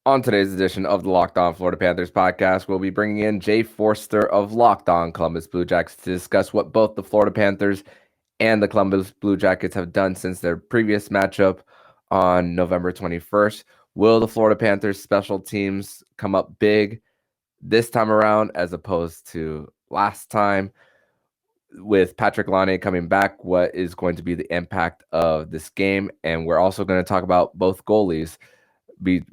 On today's edition of the Locked On Florida Panthers podcast, we'll be bringing in Jay Forster of Locked On Columbus Blue Jackets to discuss what both the Florida Panthers and the Columbus Blue Jackets have done since their previous matchup on November 21st. Will the Florida Panthers special teams come up big this time around as opposed to last time? With Patrik Laine coming back, what is going to be the impact of this game? And we're also going to talk about both goalies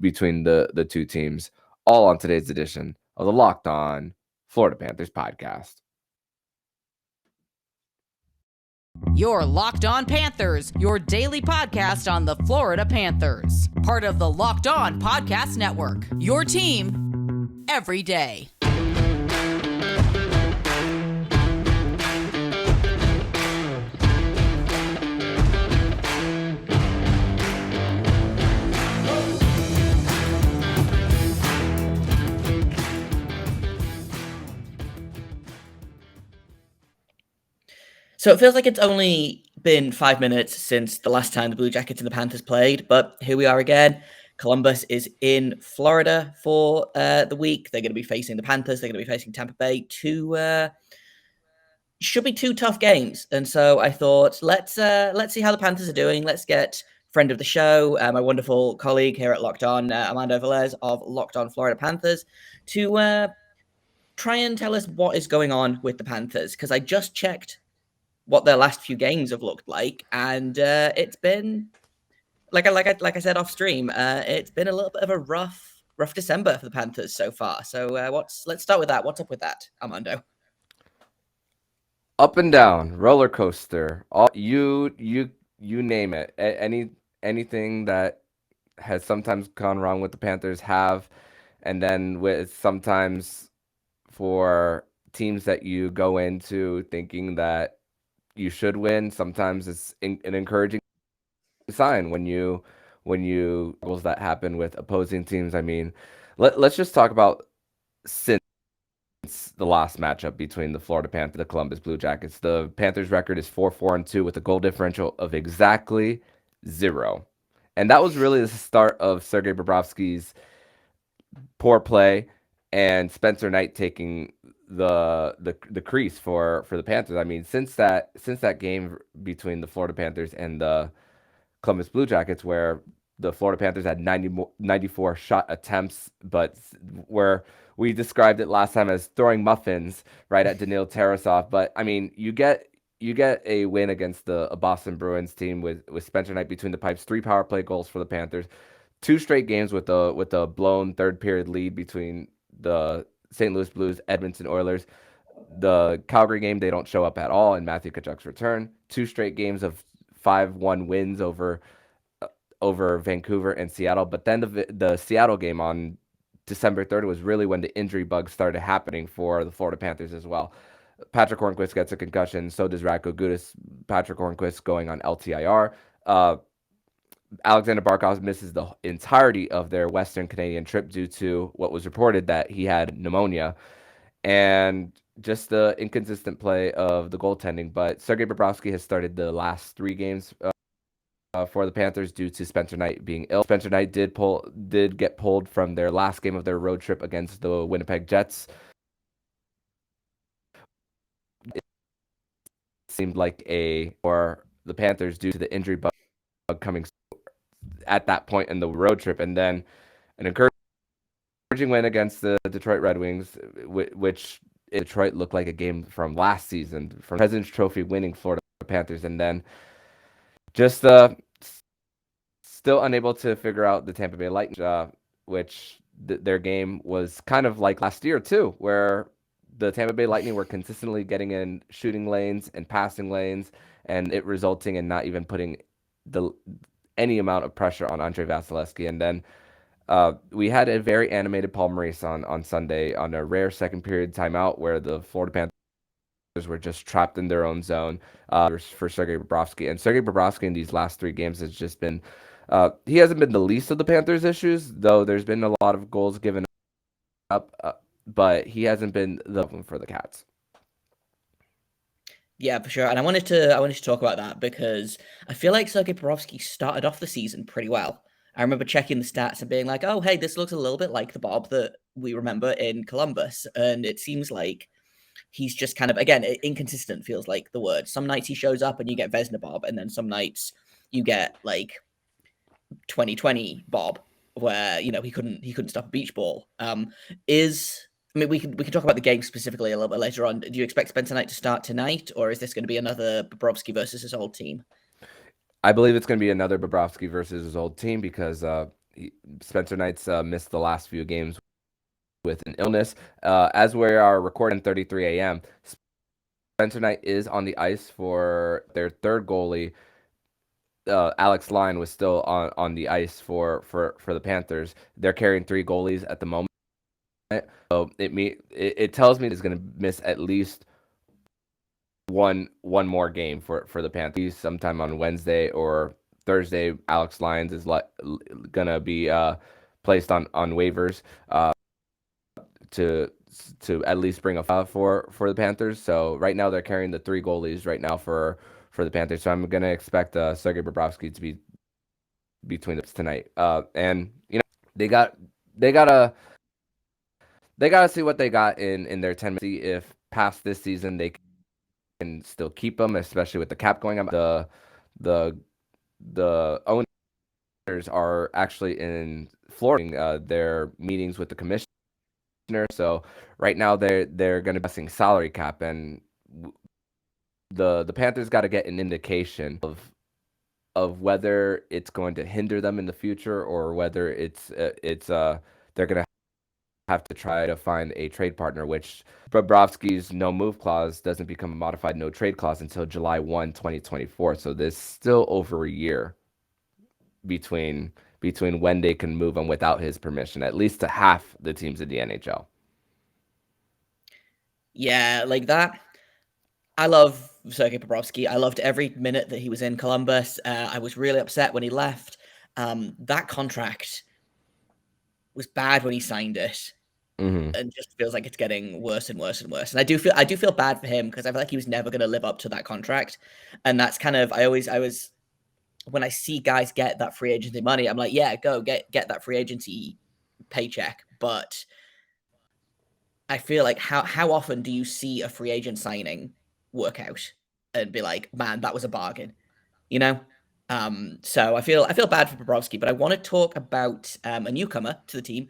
between the two teams, all on today's edition of the Locked On Florida Panthers podcast. Your Locked On Panthers, your daily podcast on the Florida Panthers. Part of the Locked On Podcast Network, your team every day. So it feels like it's only been 5 minutes since the last time the Blue Jackets and the Panthers played, but here we are again. Columbus is in Florida for the week. They're going to be facing the Panthers. They're going to be facing Tampa Bay. Should be two tough games. And so I thought, let's see how the Panthers are doing. Let's get friend of the show, my wonderful colleague here at Locked On, Armando Velez of Locked On Florida Panthers, to try and tell us what is going on with the Panthers, because I just checked what their last few games have looked like, and it's been like I said off stream, it's been a little bit of a rough December for the Panthers so far. So let's start with that. What's up with that, Armando? Up and down, roller coaster. All you name it. Anything that has sometimes gone wrong with the Panthers have, and then with sometimes for teams that you go into thinking that you should win, sometimes it's an encouraging sign when you goals that happen with opposing teams. I mean, let's just talk about since the last matchup between the Florida Panthers and the Columbus Blue Jackets. The Panthers record is 4-4-2 with a goal differential of exactly 0. And that was really the start of Sergei Bobrovsky's poor play and Spencer Knight taking the crease for the Panthers. I mean, since that game between the Florida Panthers and the Columbus Blue Jackets, where the Florida Panthers had 94 shot attempts, but where we described it last time as throwing muffins right at Daniil Tarasov. But I mean, you get a win against a Boston Bruins team with Spencer Knight between the pipes, 3 power play goals for the Panthers, 2 straight games with a blown third period lead between the St. Louis Blues, Edmonton Oilers. The Calgary game, they don't show up at all in Matthew Tkachuk's return. 2 straight games of 5-1 wins over Vancouver and Seattle. But then the Seattle game on December 3rd was really when the injury bug started happening for the Florida Panthers as well. Patrick Hornquist gets a concussion. So does Radko Gudas. Patrick Hornquist going on LTIR. Alexander Barkov misses the entirety of their Western Canadian trip due to what was reported that he had pneumonia, and just the inconsistent play of the goaltending. But Sergei Bobrovsky has started the last 3 games for the Panthers due to Spencer Knight being ill. Spencer Knight did get pulled from their last game of their road trip against the Winnipeg Jets. It seemed like for the Panthers due to the injury bug coming at that point in the road trip, and then an encouraging win against the Detroit Red Wings, which Detroit looked like a game from last season, from President's Trophy winning Florida Panthers, and then just still unable to figure out the Tampa Bay Lightning, which their game was kind of like last year too, where the Tampa Bay Lightning were consistently getting in shooting lanes and passing lanes, and it resulting in not even putting any amount of pressure on Andrei Vasilevskiy. And then we had a very animated Paul Maurice on Sunday on a rare second period timeout where the Florida Panthers were just trapped in their own zone for Sergei Bobrovsky. And Sergei Bobrovsky in these last 3 games has just been he hasn't been the least of the Panthers' issues, though there's been a lot of goals given up, but he hasn't been the one for the Cats. Yeah, for sure. And I wanted to talk about that because I feel like Sergei Bobrovsky started off the season pretty well. I remember checking the stats and being like, oh, hey, this looks a little bit like the Bob that we remember in Columbus. And it seems like he's just kind of, again, inconsistent feels like the word. Some nights he shows up and you get Vesna Bob, and then some nights you get like 2020 Bob, where he couldn't stop a beach ball. We can talk about the game specifically a little bit later on. Do you expect Spencer Knight to start tonight, or is this going to be another Bobrovsky versus his old team? I believe it's going to be another Bobrovsky versus his old team because Spencer Knight's missed the last few games with an illness. As we are recording 33 a.m., Spencer Knight is on the ice for their third goalie. Alex Laine was still on the ice for the Panthers. They're carrying 3 goalies at the moment. So it tells me he's going to miss at least one more game for the Panthers sometime on Wednesday or Thursday. Alex Lyons is gonna be placed on waivers to at least bring a for the Panthers. So right now they're carrying the 3 goalies right now for the Panthers. So I'm gonna expect Sergei Bobrovsky to be between us tonight. And they gotta see what they got in their 10 minutes. See if past this season they can still keep them, especially with the cap going up. The owners are actually in Florida. Their meetings with the commissioner. So right now they're going to be discussing salary cap, and the Panthers got to get an indication of whether it's going to hinder them in the future or whether it's they're going to have to try to find a trade partner, which Bobrovsky's no move clause doesn't become a modified no trade clause until July 1, 2024. So there's still over a year between when they can move him without his permission, at least to half the teams in the NHL. Yeah, like that. I love Sergei Bobrovsky. I loved every minute that he was in Columbus. I was really upset when he left. That contract was bad when he signed it. Mm-hmm. And just feels like it's getting worse and worse and worse. And I do feel bad for him because I feel like he was never going to live up to that contract. And that's kind of I was when I see guys get that free agency money, I'm like, yeah, go get that free agency paycheck. But I feel like how often do you see a free agent signing work out and be like, man, that was a bargain, you know? So I feel bad for Bobrovsky, but I want to talk about a newcomer to the team.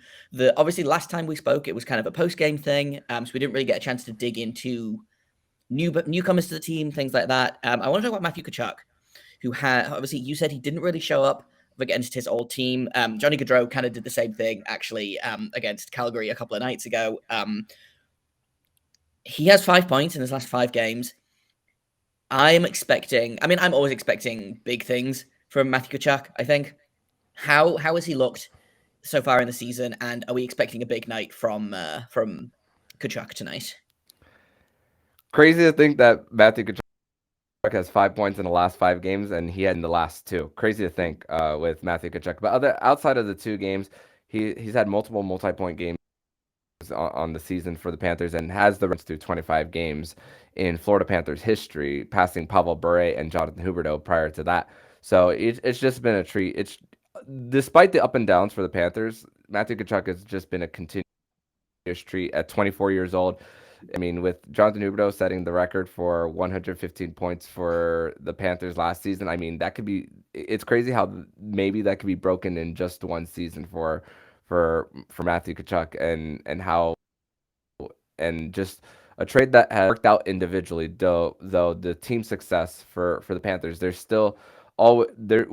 Obviously last time we spoke, it was kind of a post game thing, so we didn't really get a chance to dig into newcomers to the team, things like that. I want to talk about Matthew Tkachuk, who had obviously you said he didn't really show up against his old team. Johnny Gaudreau kind of did the same thing actually against Calgary a couple of nights ago. He has 5 points in his last 5 games. I'm always expecting big things from Matthew Tkachuk, I think. How has he looked so far in the season, and are we expecting a big night from Tkachuk tonight? Crazy to think that Matthew Tkachuk has 5 points in the last 5 games, and he had in the last 2. Crazy to think with Matthew Tkachuk. But outside of the 2 games, he's had multiple multi-point games on the season for the Panthers and has the runs through 25 games in Florida Panthers history, passing Pavel Bure and Jonathan Huberdeau prior to that. So it's just been a treat. It's despite the up and downs for the Panthers, Matthew Tkachuk has just been a continuous treat at 24 years old. I mean, with Jonathan Huberdeau setting the record for 115 points for the Panthers last season, I mean, it's crazy how maybe that could be broken in just one season for Matthew Tkachuk and just a trade that has worked out individually. Though the team success for the Panthers, there's still all there.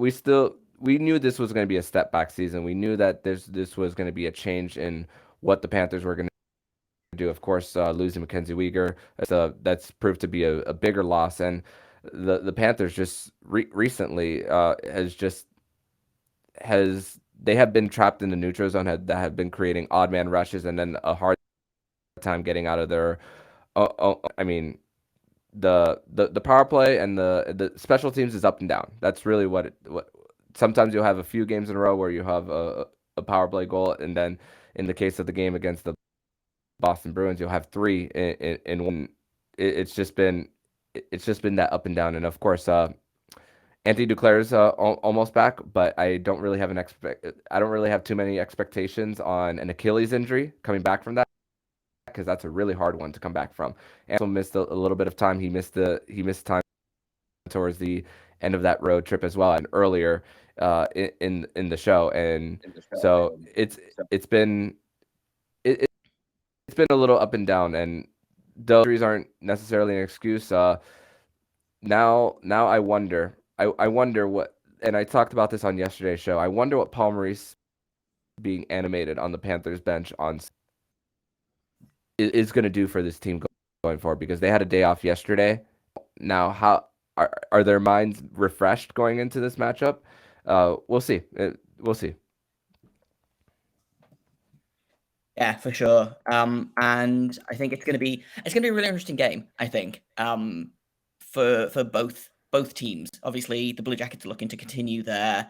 We knew this was going to be a step back season. We knew that this was going to be a change in what the Panthers were going to do. Of course, losing Mackenzie Weegar, that's proved to be a bigger loss. And the Panthers just recently they have been trapped in the neutral zone that have been creating odd man rushes and then a hard time getting out of their. I mean, the power play and the special teams is up and down. That's really what. Sometimes you'll have a few games in a row where you have a power play goal, and then in the case of the game against the Boston Bruins, you'll have 3 in one. It's just been that up and down, and of course, Anthony Duclair's almost back, but I don't really have I don't really have too many expectations on an Achilles injury coming back from that, because that's a really hard one to come back from. And also missed a little bit of time. He missed time towards the end of that road trip as well, and earlier in the show. And so it's been it's been a little up and down, and those injuries aren't necessarily an excuse. Now I wonder. I wonder what, and I talked about this on yesterday's show. I wonder what Paul Maurice being animated on the Panthers bench is going to do for this team going forward, because they had a day off yesterday. Now, how are their minds refreshed going into this matchup? We'll see. We'll see. Yeah, for sure. And I think it's gonna be a really interesting game, I think. For both teams. Obviously, the Blue Jackets are looking to continue their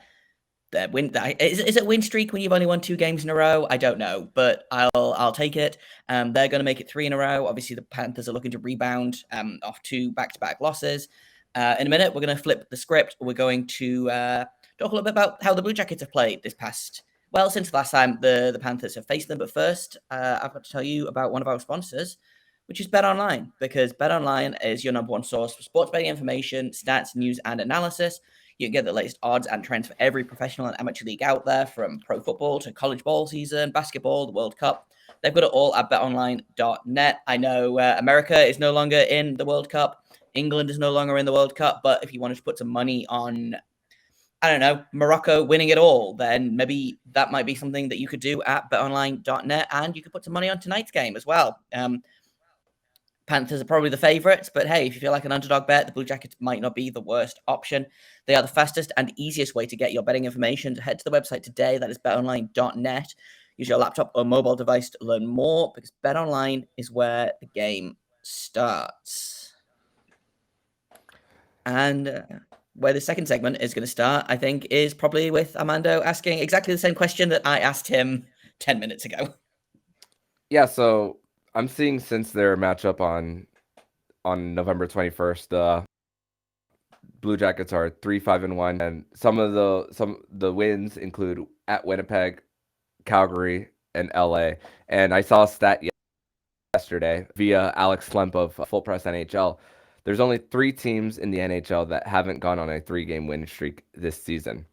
win. Is it win streak when you've only won 2 games in a row? I don't know, but I'll take it. They're going to make it 3 in a row. Obviously, the Panthers are looking to rebound off 2 back-to-back losses. In a minute, we're going to flip the script. We're going to talk a little bit about how the Blue Jackets have played since the last time the Panthers have faced them. But first, I've got to tell you about one of our sponsors, which is BetOnline, because BetOnline is your number one source for sports betting information, stats, news, and analysis. You can get the latest odds and trends for every professional and amateur league out there, from pro football to college ball season, basketball, the World Cup. They've got it all at betonline.net. I know America is no longer in the World Cup. England is no longer in the World Cup. But if you wanted to put some money on, I don't know, Morocco winning it all, then maybe that might be something that you could do at betonline.net. And you could put some money on tonight's game as well. Panthers are probably the favourites, but hey, if you feel like an underdog bet, the Blue Jackets might not be the worst option. They are the fastest and easiest way to get your betting information. Head to the website today. That is betonline.net. Use your laptop or mobile device to learn more, because BetOnline is where the game starts. And where the second segment is going to start, I think, is probably with Armando asking exactly the same question that I asked him 10 minutes ago. Yeah, so I'm seeing, since their matchup on November 21st, the Blue Jackets are 3-5-1, and some of the wins include at Winnipeg, Calgary, and LA. And I saw a stat yesterday via Alex Slemp of Full Press NHL. There's only 3 teams in the NHL that haven't gone on a 3-game win streak this season: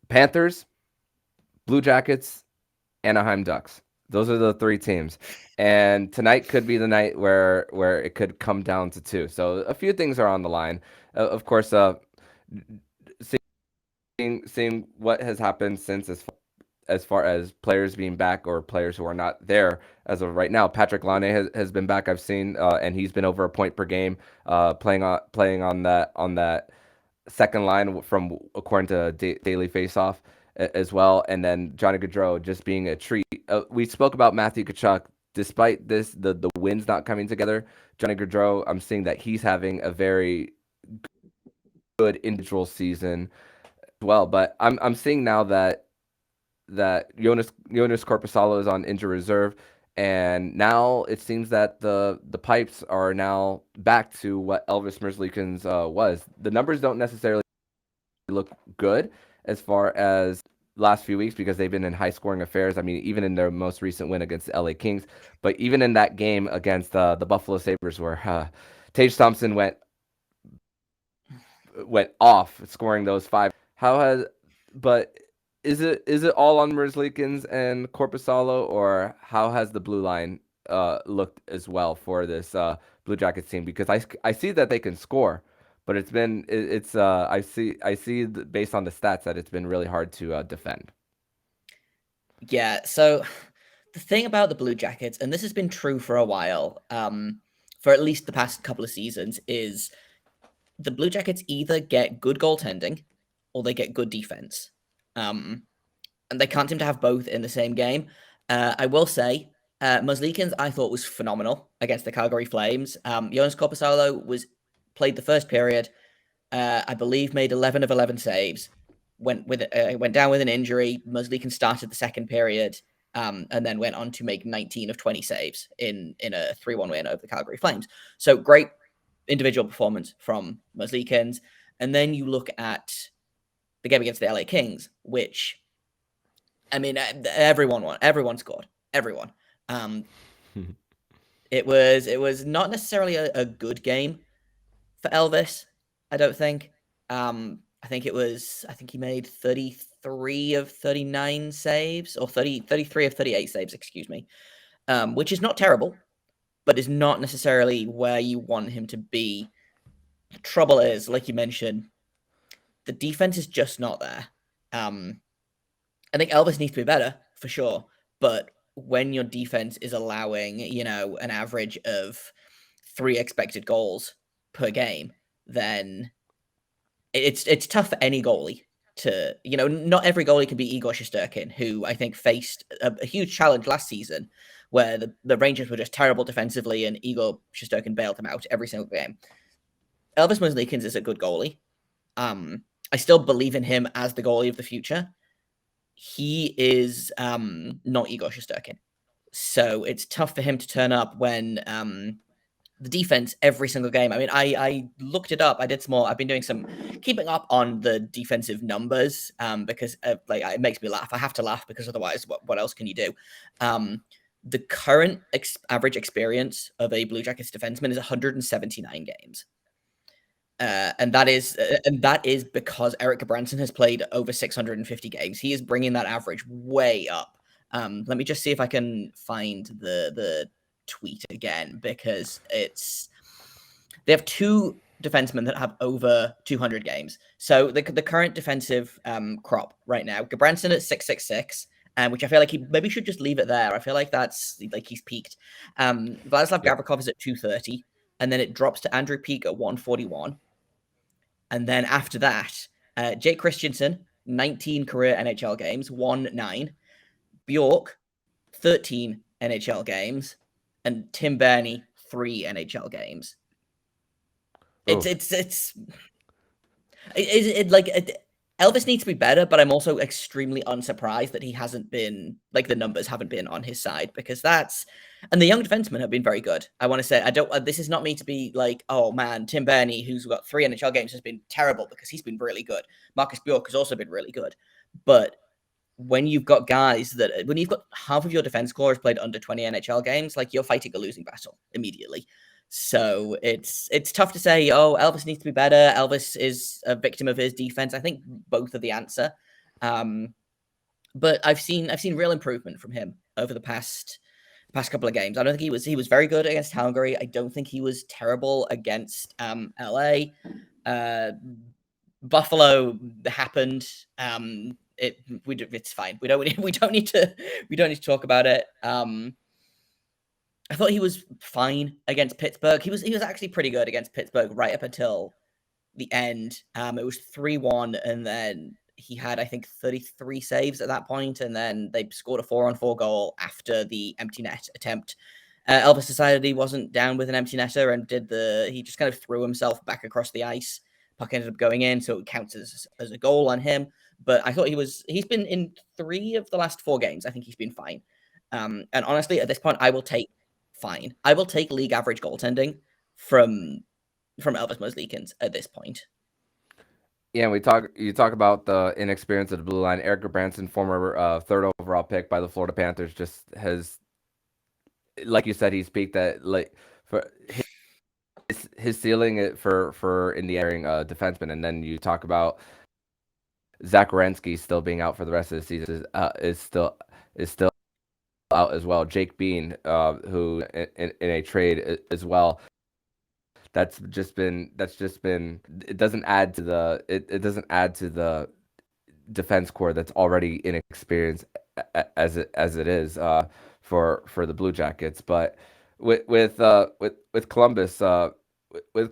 Panthers, Blue Jackets, Anaheim Ducks. Those are the 3 teams. And tonight could be the night where it could come down to 2. So a few things are on the line. Of course, seeing what has happened since, as far as players being back or players who are not there as of right now. Patrik Laine has been back, I've seen, and he's been over a point per game, playing on that second line, from according to Daily Faceoff as well. And then Johnny Gaudreau just being a treat. We spoke about Matthew Tkachuk. Despite the wins not coming together, Johnny Gaudreau, I'm seeing that he's having a very good individual season as well. But I'm seeing now that Jonas Korpisalo is on injury reserve, and now it seems that the Pipes are now back to what Elvis Merzlikins was. The numbers don't necessarily look good as far as last few weeks, because they've been in high-scoring affairs. I mean, even in their most recent win against the LA Kings, but even in that game against the Buffalo Sabres, where Tage Thompson went off, scoring those 5. But is it all on Merzlikins and Korpisalo, or how has the blue line looked as well for this Blue Jackets team? Because I see that they can score, but I see based on the stats that it's been really hard to defend. Yeah, so the thing about the Blue Jackets, and this has been true for a while, for at least the past couple of seasons, is the Blue Jackets either get good goaltending or they get good defense. And they can't seem to have both in the same game. I will say, Merzlikins, I thought, was phenomenal against the Calgary Flames. Jonas Korpisalo played the first period, I believe made 11 of 11 saves, went down with an injury. Merzlikins started the second period, and then went on to make 19 of 20 saves in a 3-1 win over the Calgary Flames. So great individual performance from Merzlikins. And then you look at the game against the LA Kings, which, I mean, everyone scored, everyone. It was not necessarily a good game for Elvis, I don't think. I think he made 33 of 39 saves, or 33 of 38 saves, excuse me, which is not terrible, but is not necessarily where you want him to be. The trouble is, like you mentioned, the defense is just not there. I think Elvis needs to be better, for sure, but when your defense is allowing, an average of 3 expected goals per game, then it's tough for any goalie to, not every goalie can be Igor Shesterkin, who I think faced a huge challenge last season where the Rangers were just terrible defensively and Igor Shesterkin bailed him out every single game. Elvis Merzlikins is a good goalie. I still believe in him as the goalie of the future. He is not Igor Shesterkin. So it's tough for him to turn up when the defense every single game. I mean, I looked it up. I've been doing some keeping up on the defensive numbers because it makes me laugh. I have to laugh because otherwise, what else can you do? The current average experience of a Blue Jackets defenseman is 179 games. And that is because Erik Gudbranson has played over 650 games. He is bringing that average way up. Let me just see if I can find the tweet again, because they have 2 defensemen that have over 200 games. So the current defensive crop right now, Gudbranson at 666, which I feel like he maybe should just leave it there. I feel like that's like he's peaked. Vladislav Gavrikov is at 230, and then it drops to Andrew Peak at 141. And then after that, Jake Christensen, 19 career NHL games, 1-9. Bjork, 13 NHL games. And Tim Berni, 3 NHL games. Elvis needs to be better, but I'm also extremely unsurprised that he hasn't been, the numbers haven't been on his side, because and the young defensemen have been very good. I want to say, this is not me to be like, oh man, Tim Berni, who's got 3 NHL games, has been terrible, because he's been really good. Marcus Bjork has also been really good. But when you've got when you've got half of your defense core has played under 20 NHL games, you're fighting a losing battle immediately. So it's tough to say, oh, Elvis needs to be better. Elvis is a victim of his defense. I think both are the answer. But I've seen real improvement from him over the past couple of games. I don't think he was very good against Calgary. I don't think he was terrible against LA. Buffalo happened. It's fine. We don't need to talk about it. I thought he was fine against Pittsburgh. He was actually pretty good against Pittsburgh right up until the end. It was 3-1, and then he had, I think, 33 saves at that point, and then they scored a 4-on-4 goal after the empty net attempt. Elvis decided he wasn't down with an empty netter and he just kind of threw himself back across the ice. Puck ended up going in, so it counts as a goal on him. But I thought he's been in 3 of the last 4 games. I think he's been fine. And honestly, at this point, I will take league average goaltending from Elvis Merzlikins at this point. Yeah, and you talk about the inexperience of the blue line. Erik Gudbranson, former 3rd overall pick by the Florida Panthers, just has, like you said, he's peaked at for his ceiling for Indiana defenseman. And then you talk about Zach Werenski still being out for the rest of the season is still out as well. Jake Bean, who in a trade as well. That's just been it doesn't add to the defense core that's already inexperienced as it is for the Blue Jackets. But with Columbus, when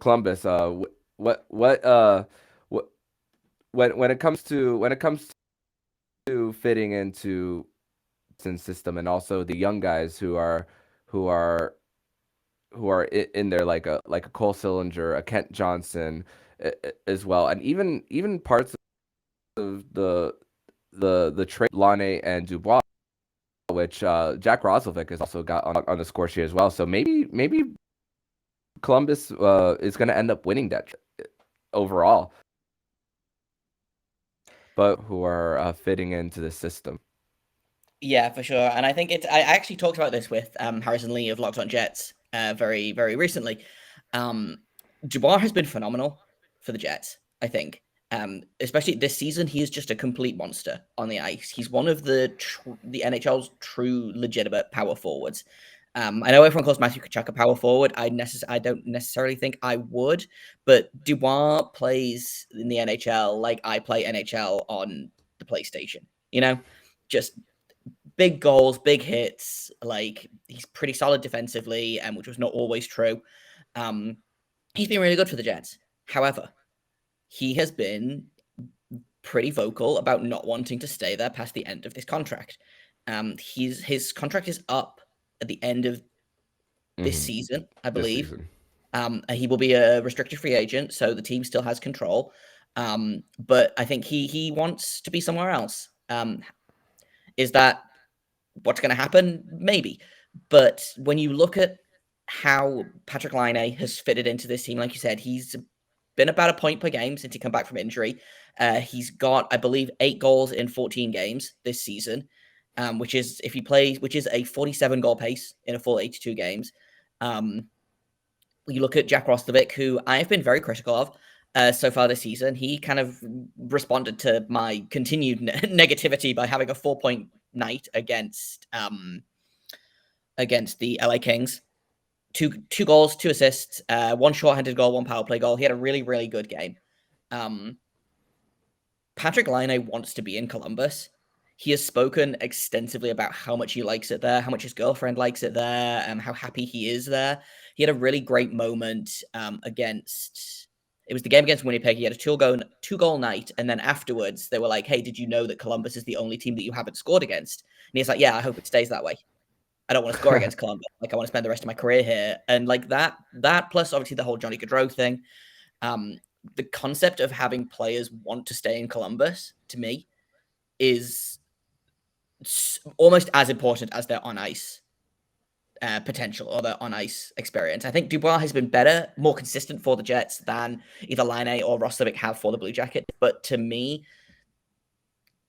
it comes to fitting into system, and also the young guys who are in there, like a Cole Sillinger, a Kent Johnson as well, and even parts of the trade Laine and Dubois, which Jack Roslovic has also got on the score sheet as well. So maybe Columbus is going to end up winning that overall. but who are fitting into the system. Yeah, for sure. And I think I actually talked about this with Harrison Lee of Locked On Jets very, very recently. Dubois has been phenomenal for the Jets, I think. Especially this season, he is just a complete monster on the ice. He's one of the NHL's true legitimate power forwards. I know everyone calls Matthew Tkachuk a power forward. I don't necessarily think I would, but Dubois plays in the NHL like I play NHL on the PlayStation. You know, just big goals, big hits. Like he's pretty solid defensively, which was not always true. He's been really good for the Jets. However, he has been pretty vocal about not wanting to stay there past the end of this contract. His contract is up at the end of this season, I believe. He will be a restricted free agent, so the team still has control. But I think he wants to be somewhere else. Is that what's going to happen? Maybe. But when you look at how Patrik Laine has fitted into this team, like you said, he's been about a point per game since he come back from injury. He's got, I believe, 8 goals in 14 games this season, which is a 47 goal pace in a full 82 games. You look at Jack Roslovic, who I've been very critical of so far this season. He kind of responded to my continued negativity by having a 4-point night against the LA Kings. Two goals, 2 assists, 1 shorthanded goal, 1 power play goal. He had a really, really good game. Patrik Laine wants to be in Columbus. He has spoken extensively about how much he likes it there, how much his girlfriend likes it there, how happy he is there. He had a really great moment it was the game against Winnipeg. He had a 2-goal night, and then afterwards they were like, "Hey, did you know that Columbus is the only team that you haven't scored against?" And he's like, "Yeah, I hope it stays that way. I don't want to score against Columbus. Like, I want to spend the rest of my career here." And like that plus obviously the whole Johnny Gaudreau thing, the concept of having players want to stay in Columbus to me is almost as important as their on ice potential or their on ice experience. I think Dubois has been better, more consistent for the Jets than either Laine or Roslovic have for the Blue Jackets. But to me,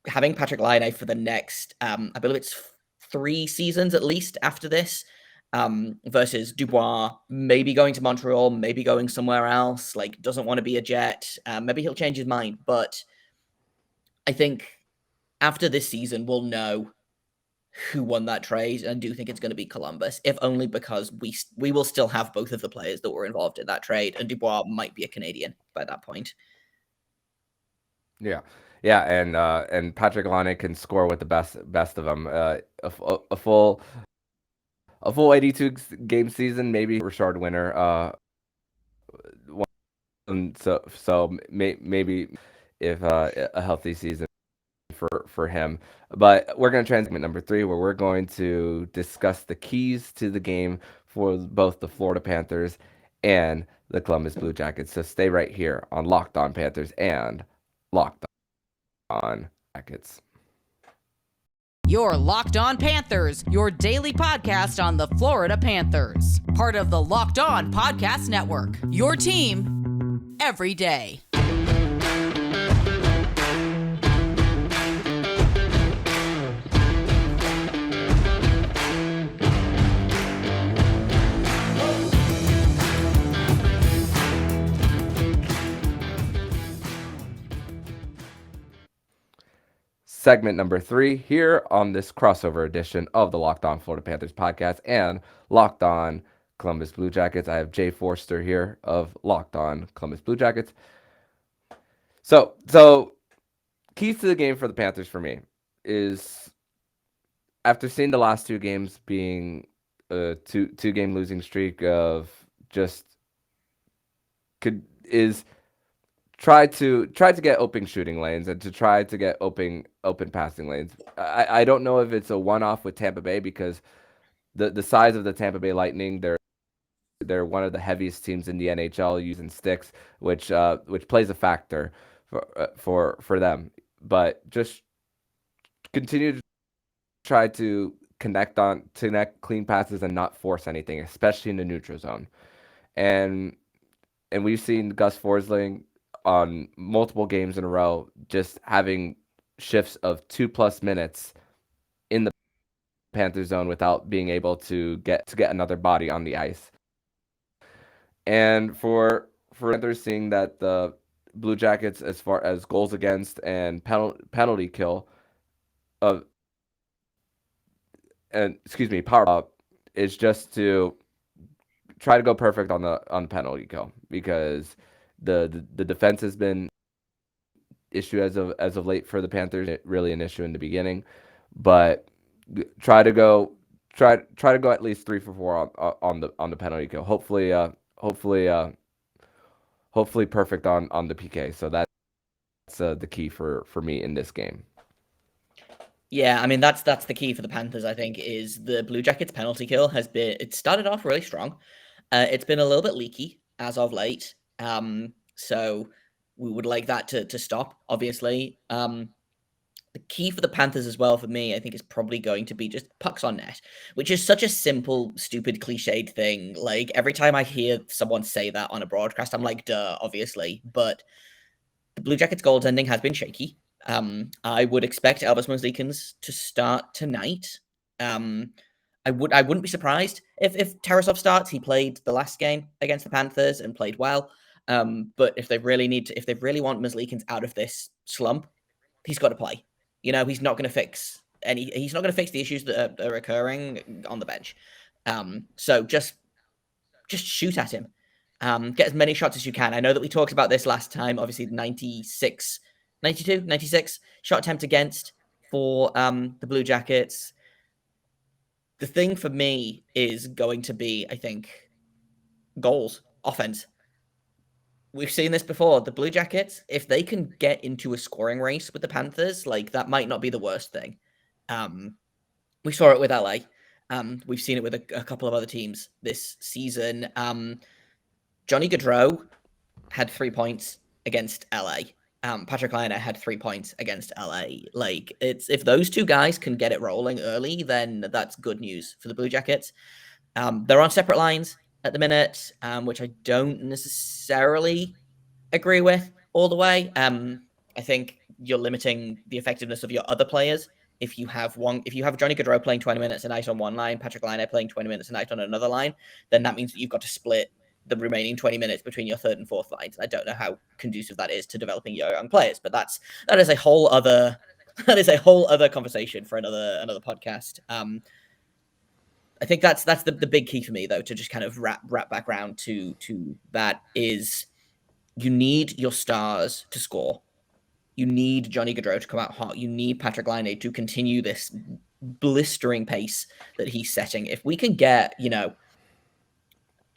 having Patrik Laine for the next, I believe it's 3 seasons at least after this, versus Dubois maybe going to Montreal, maybe going somewhere else, like doesn't want to be a Jet. Maybe he'll change his mind. But I think after this season, we'll know who won that trade, and I do think it's going to be Columbus, if only because we will still have both of the players that were involved in that trade, and Dubois might be a Canadian by that point. Yeah, and Patrik Laine can score with the best of them. A full 82 game season, maybe Richard winner. So maybe if a healthy season for him. But we're going to transition number 3, where we're going to discuss the keys to the game for both the Florida Panthers and the Columbus Blue Jackets. So stay right here on Locked On Panthers and Locked On Jackets. Your Locked On Panthers, your daily podcast on the Florida Panthers. Part of the Locked On Podcast Network. Your team every day. Segment number 3 here on this crossover edition of the Locked On Florida Panthers podcast and Locked On Columbus Blue Jackets. I have Jay Forster here of Locked On Columbus Blue Jackets. So keys to the game for the Panthers for me is, after seeing the last 2 games being a two-game losing streak of try to get open shooting lanes and to try to get open passing lanes. I don't know if it's a one-off with Tampa Bay, because the size of the Tampa Bay Lightning, they're one of the heaviest teams in the NHL using sticks, which plays a factor for them. But just continue to try to connect clean passes and not force anything, especially in the neutral zone. And we've seen Gus Forsling on multiple games in a row just having shifts of 2+ minutes in the Panther zone without being able to get another body on the ice. And for Panthers, seeing that the Blue Jackets, as far as goals against and penalty kill of and excuse me, power is just to try to go perfect on the penalty kill, because the defense has been issue as of late for the Panthers. It really an issue in the beginning, but try to go at least 3 for 4 on the penalty kill. Hopefully perfect on the PK. So that's the key for me in this game. Yeah, I mean that's the key for the Panthers. I think is the Blue Jackets penalty kill it started off really strong. It's been a little bit leaky as of late. So we would like that to stop, obviously. The key for the Panthers as well, for me, I think, is probably going to be just pucks on net, which is such a simple, stupid, cliched thing. Like, every time I hear someone say that on a broadcast, I'm like, duh, obviously. But the Blue Jackets' goaltending has been shaky. I would expect Elvis Merzlikins to start tonight. I wouldn't be surprised if Tarasov starts. He played the last game against the Panthers and played well. But if they really want Merzlikins out of this slump, he's got to play. He's not going to fix the issues that are occurring on the bench. So just shoot at him. Get as many shots as you can. I know that we talked about this last time. Obviously, 96 shot attempt against for the Blue Jackets. The thing for me is going to be, I think, goals, offense. We've seen this before. The Blue Jackets, if they can get into a scoring race with the Panthers, like, that might not be the worst thing. We saw it with LA. We've seen it with a couple of other teams this season. Johnny Gaudreau had 3 points against LA. Patrik Laine had 3 points against LA. Like, if those two guys can get it rolling early, then that's good news for the Blue Jackets. They're on separate lines at the minute, which I don't necessarily agree with all the way. I think you're limiting the effectiveness of your other players. If you have Johnny Gaudreau playing 20 minutes a night on one line, Patrik Laine playing 20 minutes a night on another line, then that means that you've got to split the remaining 20 minutes between your third and fourth lines. I don't know how conducive that is to developing your young players, but that is a whole other conversation for another podcast. I think that's the big key for me, though, to just kind of wrap back around to that is you need your stars to score. You need Johnny Gaudreau to come out hot. You need Patrik Laine to continue this blistering pace that he's setting. If we can get,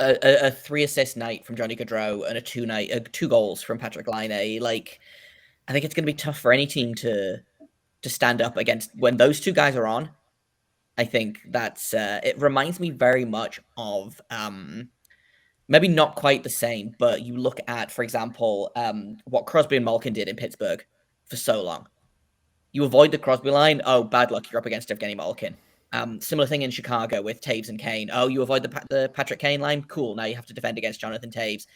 a 3-assist night from Johnny Gaudreau and a 2 goals from Patrik Laine, like, I think it's going to be tough for any team to stand up against when those two guys are on. I think that's it reminds me very much of maybe not quite the same, but you look at, for example, what Crosby and Malkin did in Pittsburgh for so long. You avoid the Crosby line. Oh, bad luck. You're up against Evgeny Malkin. Similar thing in Chicago with Taves and Kane. Oh, you avoid the Patrick Kane line. Cool. Now you have to defend against Jonathan Taves.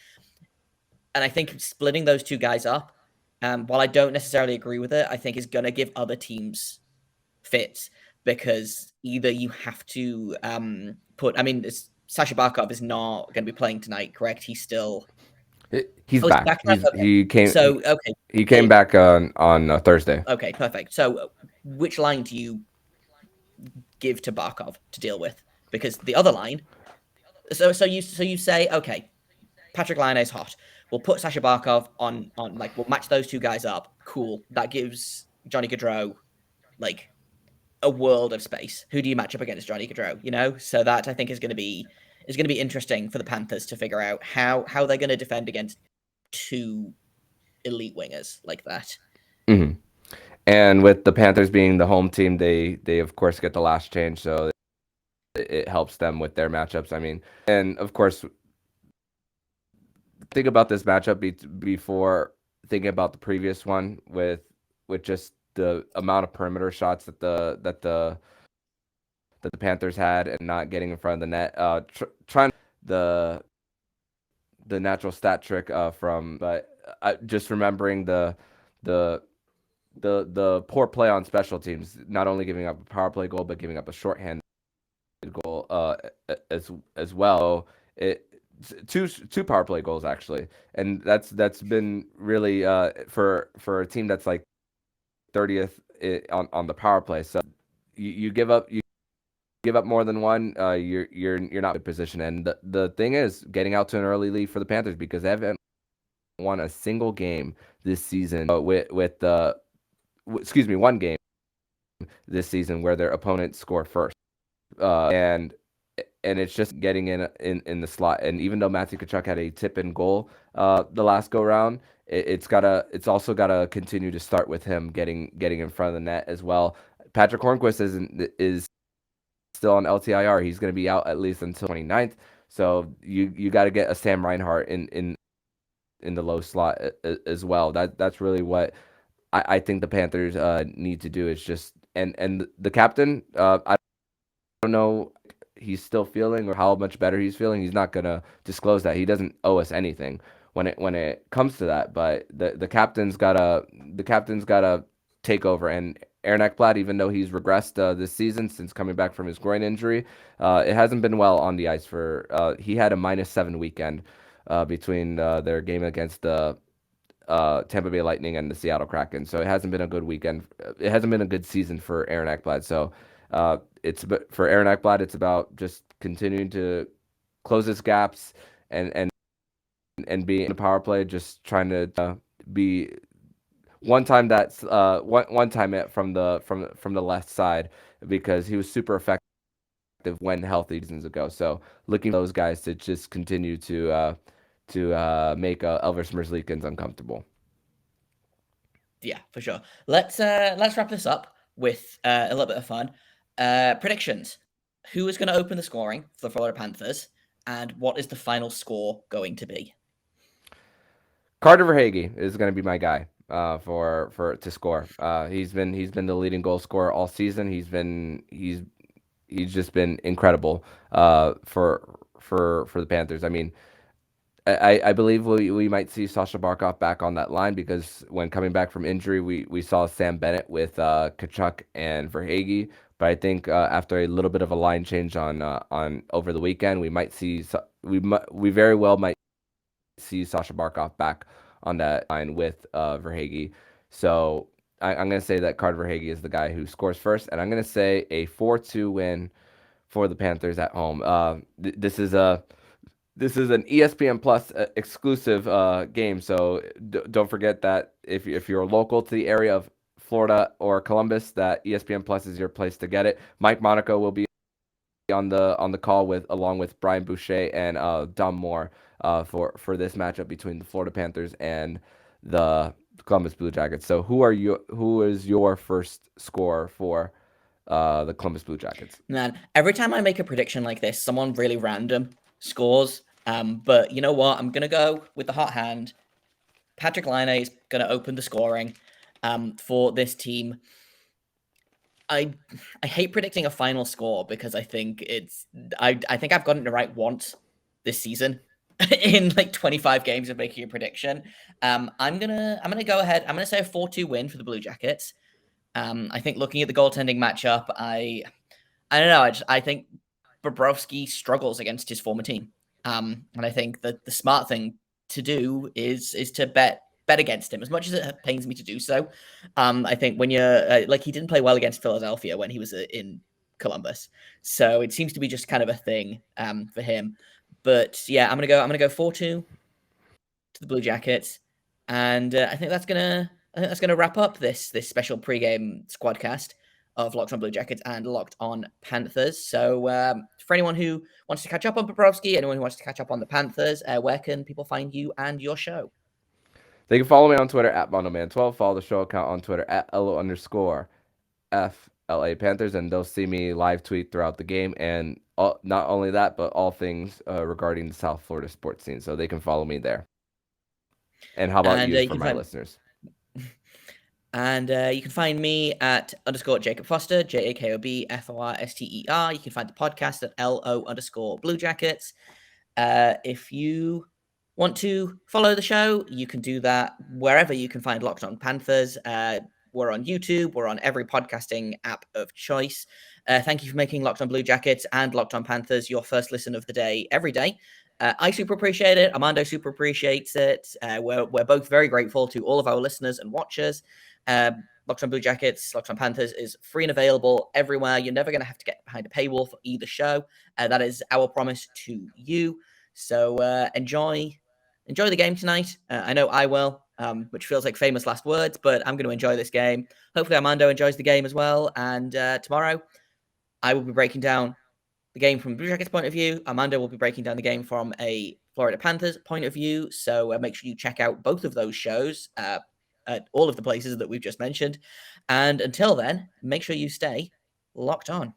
And I think splitting those two guys up, while I don't necessarily agree with it, I think is going to give other teams fits, because either you have to Sasha Barkov is not going to be playing tonight, correct? He's back. He came. So okay, he came back on Thursday. Okay, perfect. So which line do you give to Barkov to deal with? Because the other line. So you say, okay, Patrik Laine is hot. We'll put Sasha Barkov on we'll match those two guys up. Cool. That gives Johnny Gaudreau like a world of space. Who do you match up against Johnny Gaudreau? So that I think is going to be interesting for the Panthers to figure out how they're going to defend against two elite wingers like that. Mm-hmm. And with the Panthers being the home team, they of course get the last change, so it helps them with their matchups. I mean, and of course, think about this matchup before thinking about the previous one with just the amount of perimeter shots that the Panthers had and not getting in front of the net. Trying the natural stat trick from, but just remembering the the poor play on special teams, not only giving up a power play goal but giving up a shorthanded goal as well. It two power play goals actually, and that's been really for a team that's like 30th on the power play. So you give up more than one, you're not in a good position. And the thing is, getting out to an early lead for the Panthers because they haven't won a single game this season excuse me, one game this season where their opponents score first. And it's just getting in the slot. And even though Matthew Tkachuk had a tip and goal the last go round, it's also gotta continue to start with him getting in front of the net as well. Patrick Hornquist is still on LTIR. He's going to be out at least until 29th. So you got to get a Sam Reinhart in the low slot as well. That's really what I think the Panthers need to do is just and the captain. I don't know he's still feeling or how much better he's feeling. He's not gonna disclose that. He doesn't owe us anything when it comes to that. But the captain's gotta take over. And Aaron Ekblad, even though he's regressed this season since coming back from his groin injury, it hasn't been well on the ice. He had a -7 weekend between their game against the Tampa Bay Lightning and the Seattle Kraken. So it hasn't been a good weekend. It hasn't been a good season for Aaron Ekblad. So for Aaron Ekblad, it's about just continuing to close his gaps and be in the power play, just trying to be one time it from the left side because he was super effective when healthy seasons ago. So looking for those guys to just continue to make Elvis Merzlikins uncomfortable. Yeah, for sure. Let's wrap this up with a little bit of fun. Predictions. Who is going to open the scoring for the Florida Panthers, and what is the final score going to be? Carter Verhaeghe is going to be my guy to score. He's been the leading goal scorer all season. He's just been incredible for the Panthers. I mean, I believe we might see Sasha Barkov back on that line because when coming back from injury, we saw Sam Bennett with Tkachuk and Verhaeghe. But I think after a little bit of a line change on over the weekend, we very well might see Sasha Barkov back on that line with Verhaeghe. So I'm going to say that Carter Verhaeghe is the guy who scores first, and I'm going to say a 4-2 win for the Panthers at home. This is an ESPN Plus exclusive game, so don't forget that if you're local to the area of Florida or Columbus, that ESPN Plus is your place to get it. Mike Monaco will be on the call along with Brian Boucher and Dom Moore for this matchup between the Florida Panthers and the Columbus Blue Jackets. So who is your first score for the Columbus Blue Jackets? Man, every time I make a prediction like this, someone really random scores. But you know what? I'm gonna go with the hot hand. Patrik Laine is gonna open the scoring for this team. I hate predicting a final score because I think I think I've gotten it right once this season in like 25 games of making a prediction. I'm gonna go ahead. I'm gonna say a 4-2 win for the Blue Jackets. I think looking at the goaltending matchup, I don't know. I think Bobrovsky struggles against his former team. And I think that the smart thing to do is to bet against him, as much as it pains me to do so. I think when you're like, he didn't play well against Philadelphia when he was in Columbus, so it seems to be just kind of a thing for him. But yeah, I'm gonna go 4-2 to the Blue Jackets, and I think that's gonna wrap up this special pregame squadcast of Locked On Blue Jackets and Locked On Panthers. So for anyone who wants to catch up on Bobrovsky, anyone who wants to catch up on the Panthers, where can people find you and your show? They can follow me on Twitter at MondoMan12. Follow the show account on Twitter at @LO_FLA Panthers, and they'll see me live tweet throughout the game. And not only that, but all things regarding the South Florida sports scene. So they can follow me there. And how about you for my listeners? And you can find me at _Jacob Foster, JAKOBFORSTER. You can find the podcast at LO_Blue Jackets. If you want to follow the show, you can do that wherever you can find Locked On Panthers. We're on YouTube. We're on every podcasting app of choice. Thank you for making Locked On Blue Jackets and Locked On Panthers your first listen of the day every day. I super appreciate it. Armando super appreciates it. We're both very grateful to all of our listeners and watchers. Locked On Blue Jackets, Locked On Panthers is free and available everywhere. You're never going to have to get behind a paywall for either show. That is our promise to you. So enjoy the game tonight. I know I will, which feels like famous last words, but I'm going to enjoy this game. Hopefully Armando enjoys the game as well. And tomorrow I will be breaking down the game from Blue Jackets' point of view. Armando will be breaking down the game from a Florida Panthers point of view. So make sure you check out both of those shows at all of the places that we've just mentioned. And until then, make sure you stay locked on.